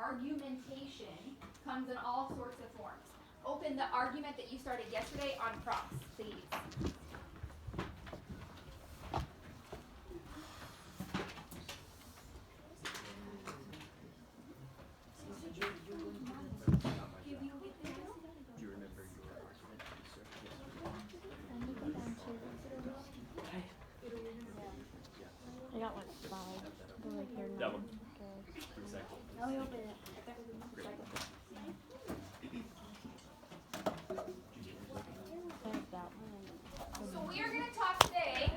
argumentation comes in all sorts of forms. Open the argument that you started yesterday on cross, please. I got like 5. They're like here now. That one. Okay. Let me open it. I have that one. So we are going to talk today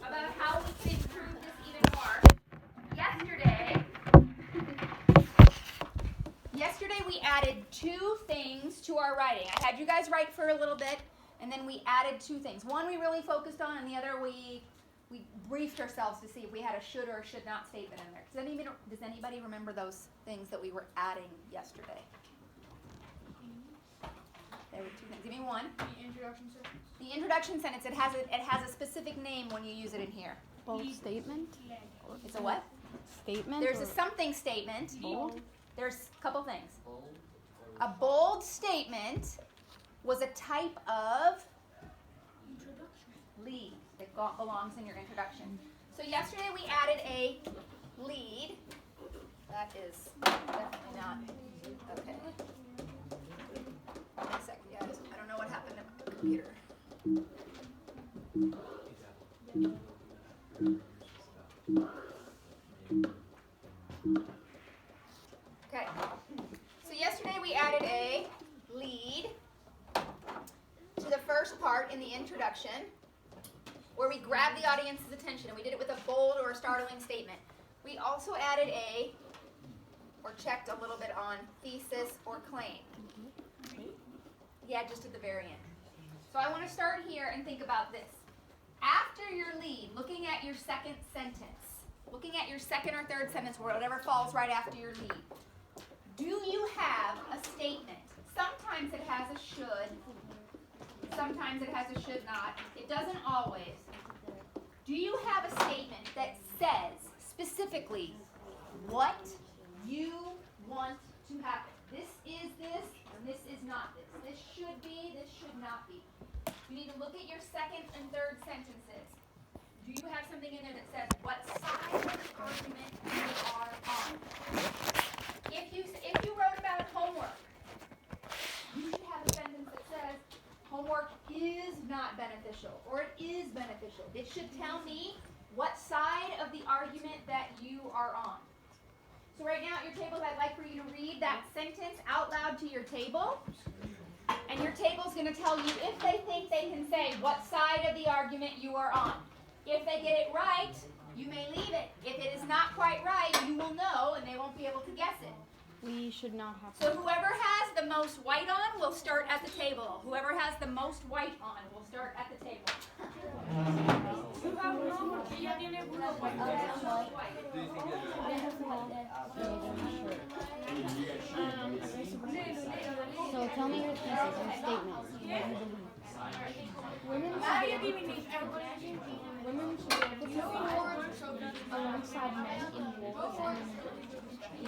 about how we can improve this even more. Yesterday we added 2 things to our writing. I had you guys write for a little bit, and then we added 2 things. One we really focused on, and the other we briefed ourselves to see if we had a should or a should not statement in there. Does anybody remember those things that we were adding yesterday? There were 2 things. Give me one. The introduction sentence. The introduction sentence, it has a specific name when you use it in here. Bold statement? It's a what? Statement? There's a or something statement. bold? There's a couple things. A bold statement was a type of lead that belongs in your introduction. So yesterday we added a lead. That is definitely not okay. Wait a second, guys. I don't know what happened to my computer. Okay. So yesterday we added a lead to the first part in the introduction, where we grabbed the audience's attention, and we did it with a bold or a startling statement. We also added or checked a little bit on thesis or claim. Yeah, just at the very end. So I want to start here and think about this. After your lead, looking at your second sentence, looking at your second or third sentence, or whatever falls right after your lead, do you have a statement? Sometimes it has a should, sometimes it has a should not. It doesn't always. Do you have a statement that says specifically what you want to happen? This is this, and this is not this. This should be, this should not be. You need to look at your second and third sentences. Do you have something in there that says what side of the argument you are on? If you wrote about homework, you should have a sentence that says homework is not beneficial, or it is beneficial. It should tell me what side of the argument that you are on. So right now at your tables, I'd like for you to read that sentence out loud to your table. And your table's going to tell you if they think they can say what side of the argument you are on. If they get it right, you may leave it. If it is not quite right, you will know, and they won't be able to guess it. We should not have So whoever has the most white on will start at the table. Whoever has the most white on will start at the table. So tell me your thesis or statement. Women should be able to fight alongside men in war.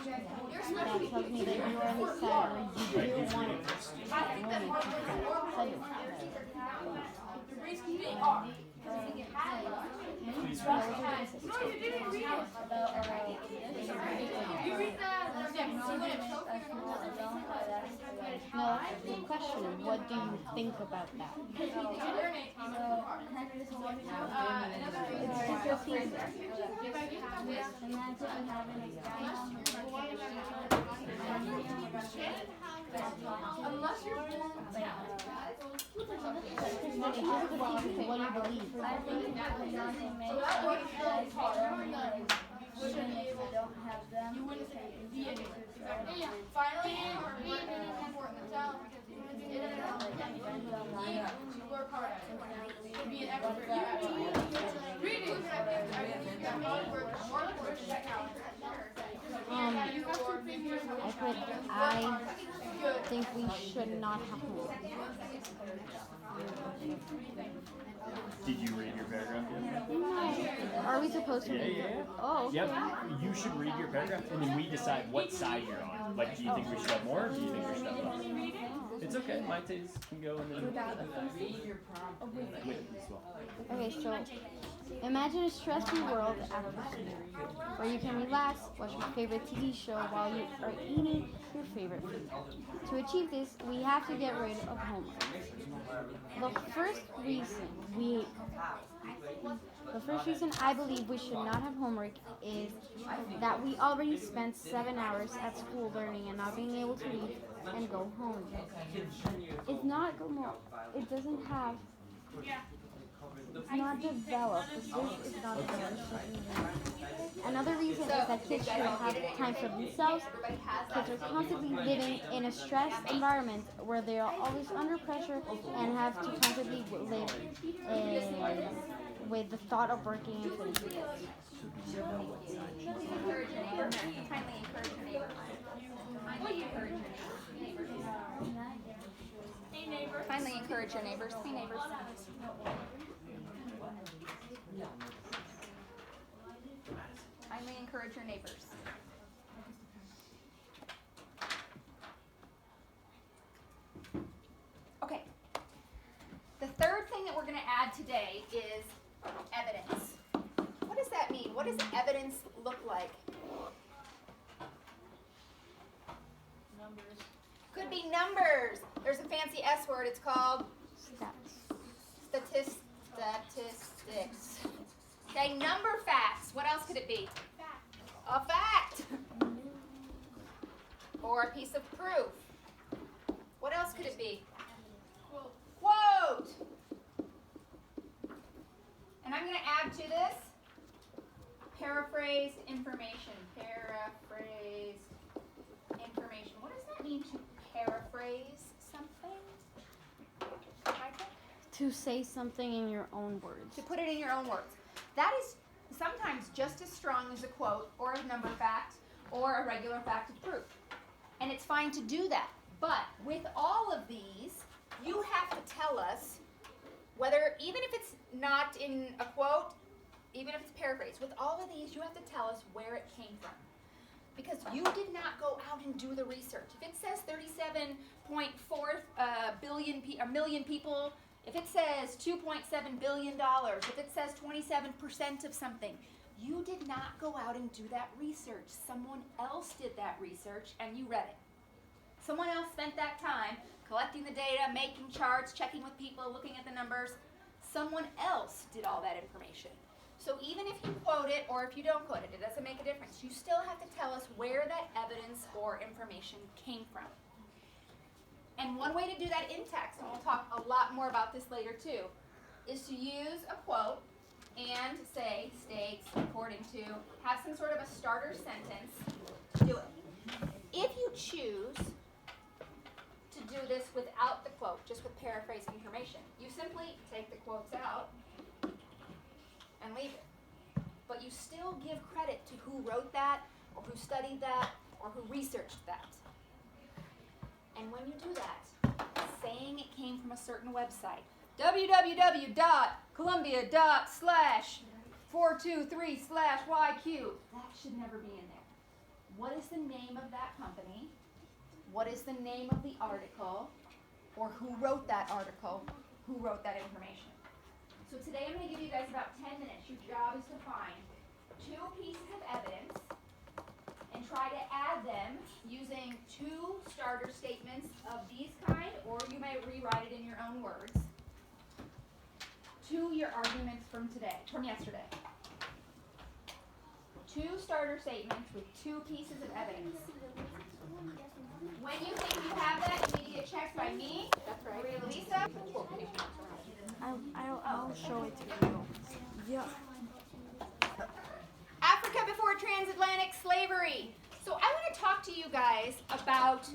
That tells me that you are on the side where you do want it. No, the question is, what do you think about that? Unless you're What do you believe? I think that would not make sense. Don't have them. You wouldn't be in it. Finally, we're important to tell because you work hard at it. To be an expert, you have to read it. I think we should not have to. Did you read your paragraph yet? No. Are we supposed to? Yeah. Oh, okay. Yep. You should read your paragraph, and then we decide what side you're on. Like, do you think we should have more, or do you think we should have less? It's okay. My taste can go and then with as well. Okay, so imagine a stress-free world after school, where you can relax, watch your favorite TV show while you are eating your favorite food. To achieve this, we have to get rid of homework. The first reason I believe we should not have homework is that we already spent 7 hours at school learning and not being able to leave and go home. It's not it doesn't have, it's not developed. This is not developed. Another reason is that kids should have time for themselves. Kids are constantly living in a stressed environment where they are always under pressure and have to constantly live with the thought of working and finishing it. Encourage your neighbor. Kindly encourage your neighbor. Kindly encourage your neighbors. Hey neighbor. Kindly encourage your neighbors. Hey neighbors. Kindly encourage your neighbors. Okay. The third thing that we're going to add today is evidence. What does that mean? What does evidence look like? Numbers. Could be numbers. There's a fancy S word. It's called statistics. Okay, number facts. What else could it be? A fact. Or a piece of proof. What else could it be? Quote. And I'm going to add to this paraphrased information. Paraphrased information. What does that mean to paraphrase something? Michael? To say something in your own words. To put it in your own words. That is sometimes just as strong as a quote or a number fact or a regular fact of proof. And it's fine to do that. But with all of these, you have to tell us whether, even if it's not in a quote, even if it's paraphrased, with all of these, you have to tell us where it came from. Because you did not go out and do the research. If it says 37.4 million people, if it says $2.7 billion, if it says 27% of something, you did not go out and do that research. Someone else did that research and you read it. Someone else spent that time collecting the data, making charts, checking with people, looking at the numbers. Someone else did all that information. So even if you quote it or if you don't quote it, it doesn't make a difference. You still have to tell us where that evidence or information came from. And one way to do that in text, and we'll talk a lot more about this later too, is to use a quote and say, states, according to, have some sort of a starter sentence to do it. If you choose to do this without the quote, just with paraphrased information, you simply take the quotes out and leave it. But you still give credit to who wrote that, or who studied that, or who researched that. And when you do that, saying it came from a certain website, www.columbia./423/YQ, that should never be in there. What is the name of that company? What is the name of the article? Or who wrote that article? Who wrote that information? So today I'm going to give you guys about 10 minutes. Your job is to find 2 pieces of evidence and try to add them using 2 starter statements of these kind, or you may rewrite it in your own words, to your arguments from yesterday. 2 starter statements with 2 pieces of evidence. When you think you have that, you need to get checked by me, Maria Luisa. I'll show it to you. Yeah. Africa before transatlantic slavery. So I want to talk to you guys about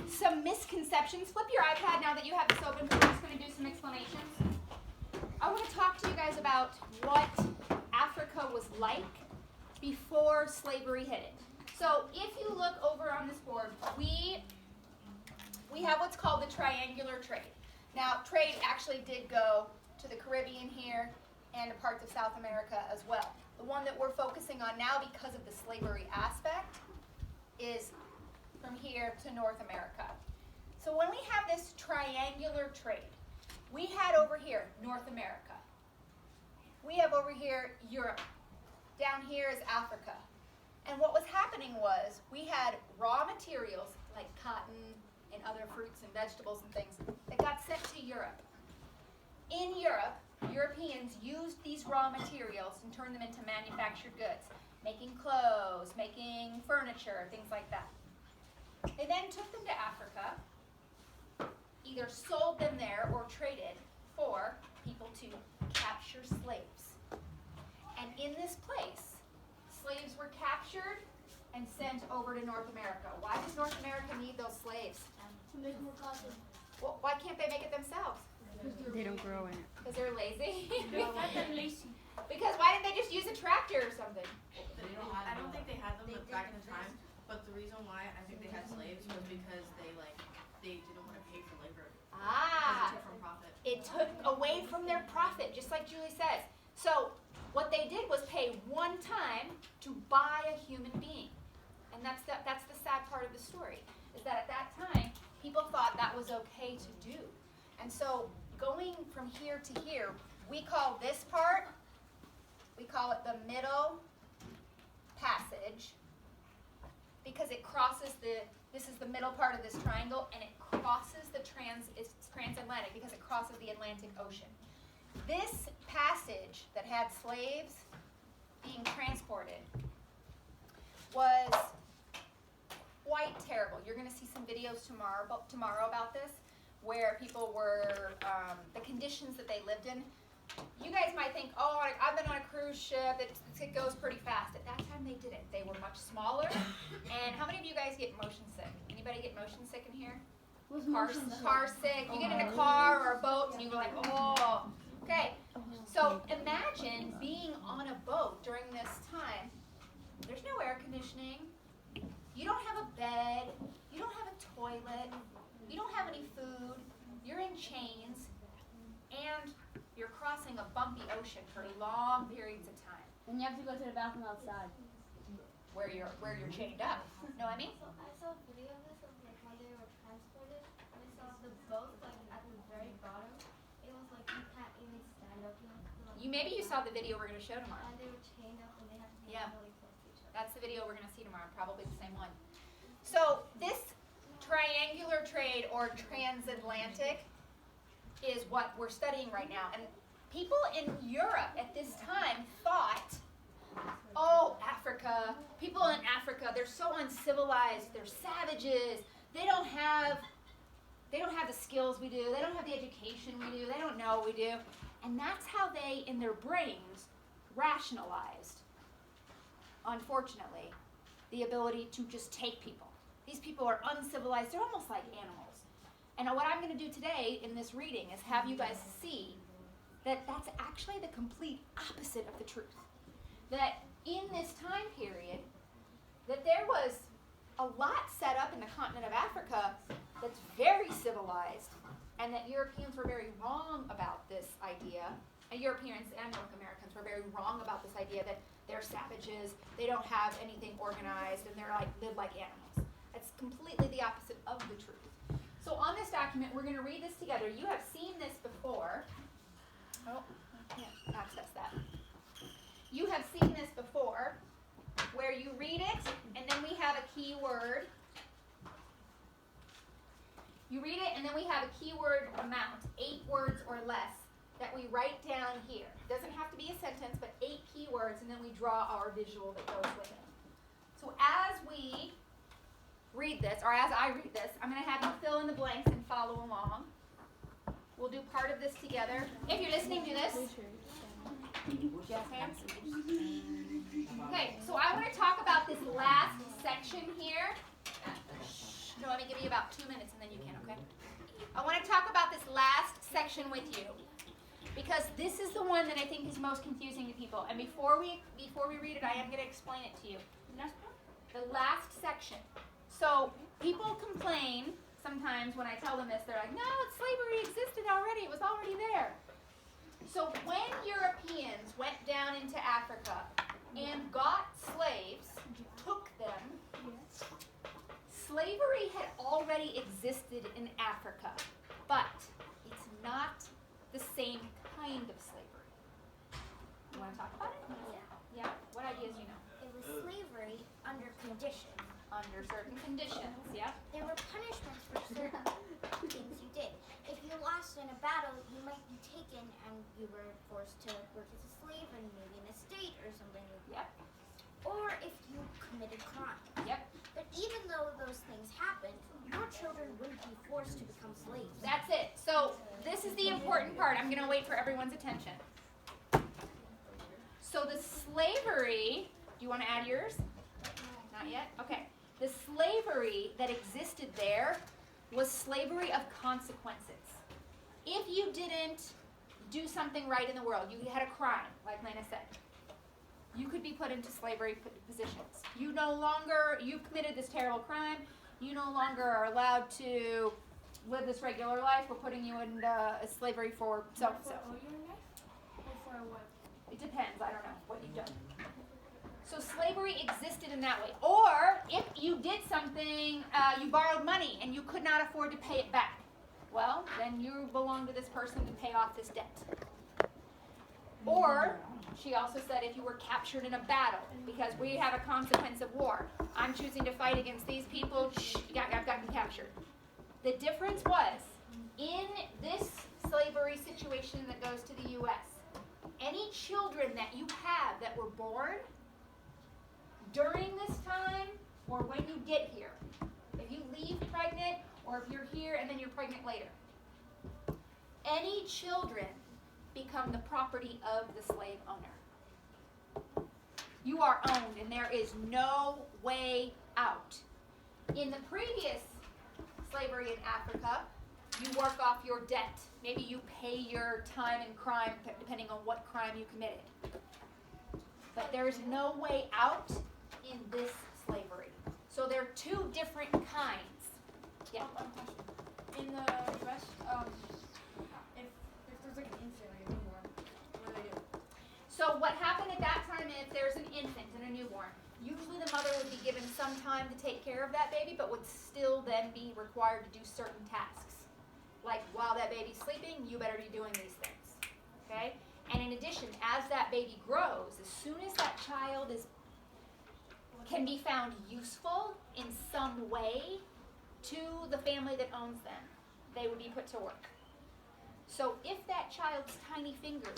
some misconceptions. Flip your iPad now that you have this open, because I'm just going to do some explanations. I want to talk to you guys about what Africa was like before slavery hit it. So if you look over on this board, we have what's called the triangular trade. Now, trade actually did go to the Caribbean here and to parts of South America as well. The one that we're focusing on now because of the slavery aspect is from here to North America. So when we have this triangular trade, we had over here North America. We have over here Europe. Down here is Africa. And what was happening was we had raw materials like cotton and other fruits and vegetables and things that got sent to Europe. In Europe, Europeans used these raw materials and turned them into manufactured goods, making clothes, making furniture, things like that. They then took them to Africa, either sold them there or traded for people to capture slaves. And in this place, slaves were captured and sent over to North America. Why does North America need those slaves? To make more cotton. Well, why can't they make it themselves? They don't grow in it. Because they're lazy? They're lazy. Because why didn't they just use a tractor or something? I don't think they had them back in time, but the reason why I think they had slaves was because they didn't want to pay for labor. Ah, Because it took from profit. it took away from their profit, just like Julie says. So what they did was pay one time to buy a human being. And that's the sad part of the story, is that at that time, people thought that was okay to do. And so going from here to here, we call this part, we call it the middle passage, because it crosses this is the middle part of this triangle, and it crosses it's transatlantic because it crosses the Atlantic Ocean. This passage that had slaves being transported was quite terrible. You're going to see some videos tomorrow about this, where people were, the conditions that they lived in. You guys might think, oh, I've been on a cruise ship, it goes pretty fast. At that time, they didn't. They were much smaller. And how many of you guys get motion sick? Anybody get motion sick in here? Car sick. You get in a car or a boat and you go like, oh. Okay, so imagine being on a boat during this time. There's no air conditioning. You don't have a bed. You don't have a toilet. You don't have any food. You're in chains. And you're crossing a bumpy ocean for long periods of time And you have to go to the bathroom outside. where you're chained up. Know what I mean? So I saw a video of this of like how they were transported. And I saw the boat like at the very bottom. It was like you can't even stand up. Maybe you saw the video we're going to show tomorrow. And they were chained up and they had to be Yeah. really close to each other. That's the video we're going to see tomorrow, probably the same one. So this triangular trade or transatlantic is what we're studying right now. And people in Europe at this time thought, oh, Africa, people in Africa, they're so uncivilized, they're savages, they don't have the skills we do, they don't have the education we do, they don't know what we do. And that's how they, in their brains, rationalized, unfortunately, the ability to just take people. These people are uncivilized, they're almost like animals. And what I'm going to do today in this reading is have you guys see that that's actually the complete opposite of the truth. That in this time period, that there was a lot set up in the continent of Africa that's very civilized, and that Europeans were very wrong about this idea, and Europeans and North Americans were very wrong about this idea that they're savages, they don't have anything organized, and they're like live like animals. That's completely the opposite of the truth. So on this document, we're going to read this together. You have seen this before. Oh, I can't access that. You have seen this before, where you read it, and then we have a key word. You read it, and then we have a keyword amount, 8 words or less, that we write down here. It doesn't have to be a sentence, but 8 keywords, and then we draw our visual that goes with it. So as we read this, or as I read this, I'm going to have you fill in the blanks and follow along. We'll do part of this together. If you're listening to this, yes, hands. Okay, so I want to talk about this last section here. No, let me give you about 2 minutes and then you can, okay? I want to talk about this last section with you because this is the one that I think is most confusing to people. And before we read it, I am going to explain it to you. The last section. So people complain sometimes when I tell them this. They're like, no, slavery existed already. It was already there. So when Europeans went down into Africa and got slaves, took them, slavery had already existed in Africa, but it's not the same kind of slavery. You want to talk about it? Yeah? What ideas do you know? It was slavery under conditions. Under certain conditions, yeah? There were punishments for certain things you did. If you lost in a battle, you might be taken and you were forced to work as a slave in maybe an estate or something like that. Yep. Or if you committed crime. Yep. But even though those things happened, your children wouldn't be forced to become slaves. That's it. So this is the important part. I'm going to wait for everyone's attention. So the slavery, do you want to add yours? Not yet? Okay. The slavery that existed there was slavery of consequences. If you didn't do something right in the world, you had a crime, like Lena said, you could be put into slavery positions. You've committed this terrible crime, you no longer are allowed to live this regular life, we're putting you in slavery for so-and-so. It depends, I don't know what you've done. So slavery existed in that way. Or if you did something, you borrowed money and you could not afford to pay it back, well, then you belong to this person to pay off this debt. Or, she also said if you were captured in a battle, because we have a consequence of war. I'm choosing to fight against these people, I've gotten captured. The difference was, in this slavery situation that goes to the U.S., any children that you have that were born during this time or when you get here, if you leave pregnant or if you're here and then you're pregnant later, any children become the property of the slave owner. You are owned and there is no way out. In the previous slavery in Africa, you work off your debt. Maybe you pay your time in crime depending on what crime you committed. But there's no way out in this slavery. So there are two different kinds. Yeah. In the U.S., if there's like an infant or a newborn, what do they do? So what happened at that time, if there's an infant and a newborn, usually the mother would be given some time to take care of that baby, but would still then be required to do certain tasks. Like while that baby's sleeping, you better be doing these things. Okay? And in addition, as that baby grows, as soon as that child can be found useful in some way to the family that owns them, they would be put to work. So if that child's tiny fingers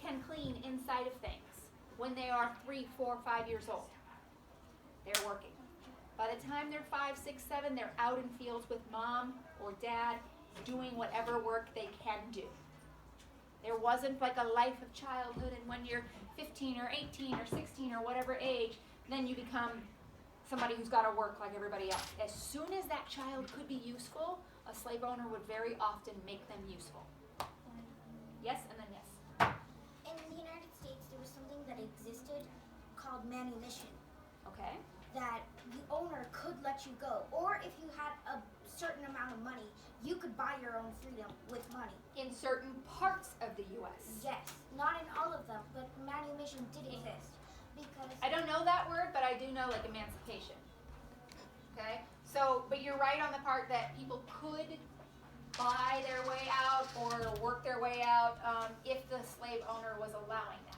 can clean inside of things when they are 3, 4, 5 years old, they're working. By the time they're 5, 6, 7, they're out in fields with mom or dad doing whatever work they can do. There wasn't like a life of childhood, and when you're 15 or 18 or 16 or whatever age, then you become somebody who's got to work like everybody else. As soon as that child could be useful, a slave owner would very often make them useful. Yes, and then yes. In the United States, there was something that existed called manumission. Okay. That the owner could let you go. Or if you had a certain amount of money, you could buy your own freedom with money. In certain parts of the U.S. Yes, not in all of them, but manumission did exist. Because I don't know that word, but I do know like emancipation. Okay? So, but you're right on the part that people could buy their way out or work their way out if the slave owner was allowing that.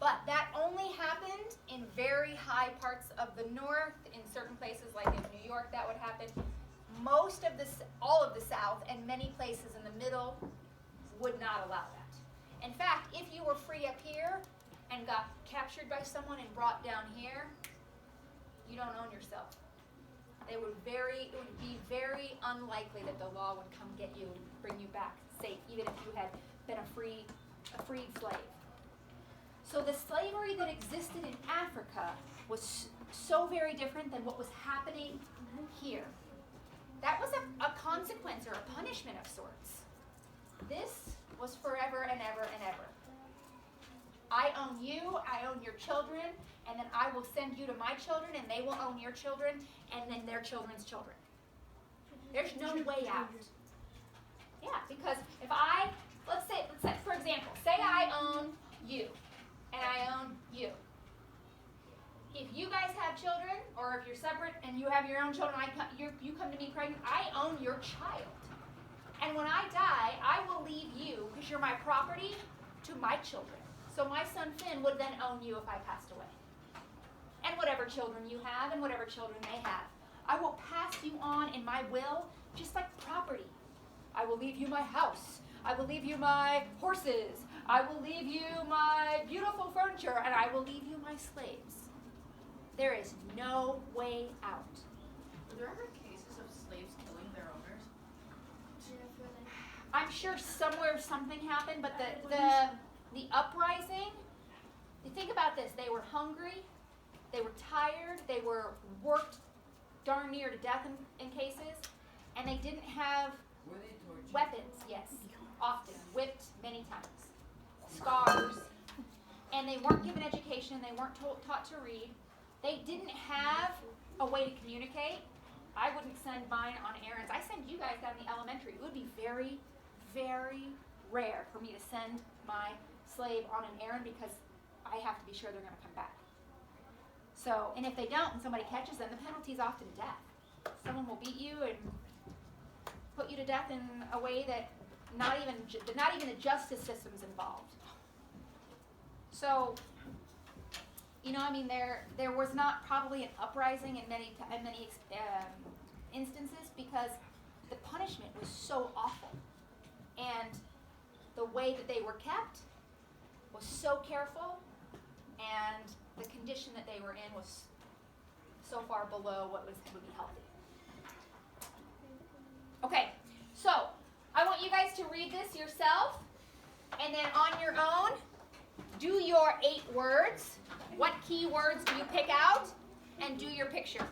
But that only happened in very high parts of the north, in certain places like in New York that would happen. All of the South and many places in the middle would not allow that. In fact, if you were free up here and got captured by someone and brought down here, you don't own yourself. It would be very unlikely that the law would come get you and bring you back safe, even if you had been a freed slave. So the slavery that existed in Africa was so very different than what was happening here. That was a consequence or a punishment of sorts. This was forever and ever and ever. I own you, I own your children, and then I will send you to my children, and they will own your children, and then their children's children. There's no way out. Yeah, because if let's say for example, say I own you, and I own you. If you guys have children, or if you're separate and you have your own children, you come to me pregnant, I own your child. And when I die, I will leave you, because you're my property, to my children. So my son Finn would then own you if I passed away. And whatever children you have, and whatever children they have. I will pass you on in my will, just like property. I will leave you my house. I will leave you my horses. I will leave you my beautiful furniture, and I will leave you my slaves. There is no way out. Were there ever cases of slaves killing their owners? I'm sure somewhere something happened, but the uprising, you think about this, they were hungry, they were tired, they were worked darn near to death in cases, and they didn't have weapons, yes, often, whipped many times, scars, and they weren't given education, they weren't taught to read. They didn't have a way to communicate. I wouldn't send mine on errands. I send you guys down the elementary. It would be very, very rare for me to send my slave on an errand because I have to be sure they're going to come back. So, and if they don't and somebody catches them, the penalty is often death. Someone will beat you and put you to death in a way that not even the justice system's involved. So, you know, I mean, there was not probably an uprising in many instances because the punishment was so awful, and the way that they were kept was so careful, and the condition that they were in was so far below what would be healthy. Okay, so I want you guys to read this yourself, and then on your own, do your 8 words. What key words do you pick out? And do your picture.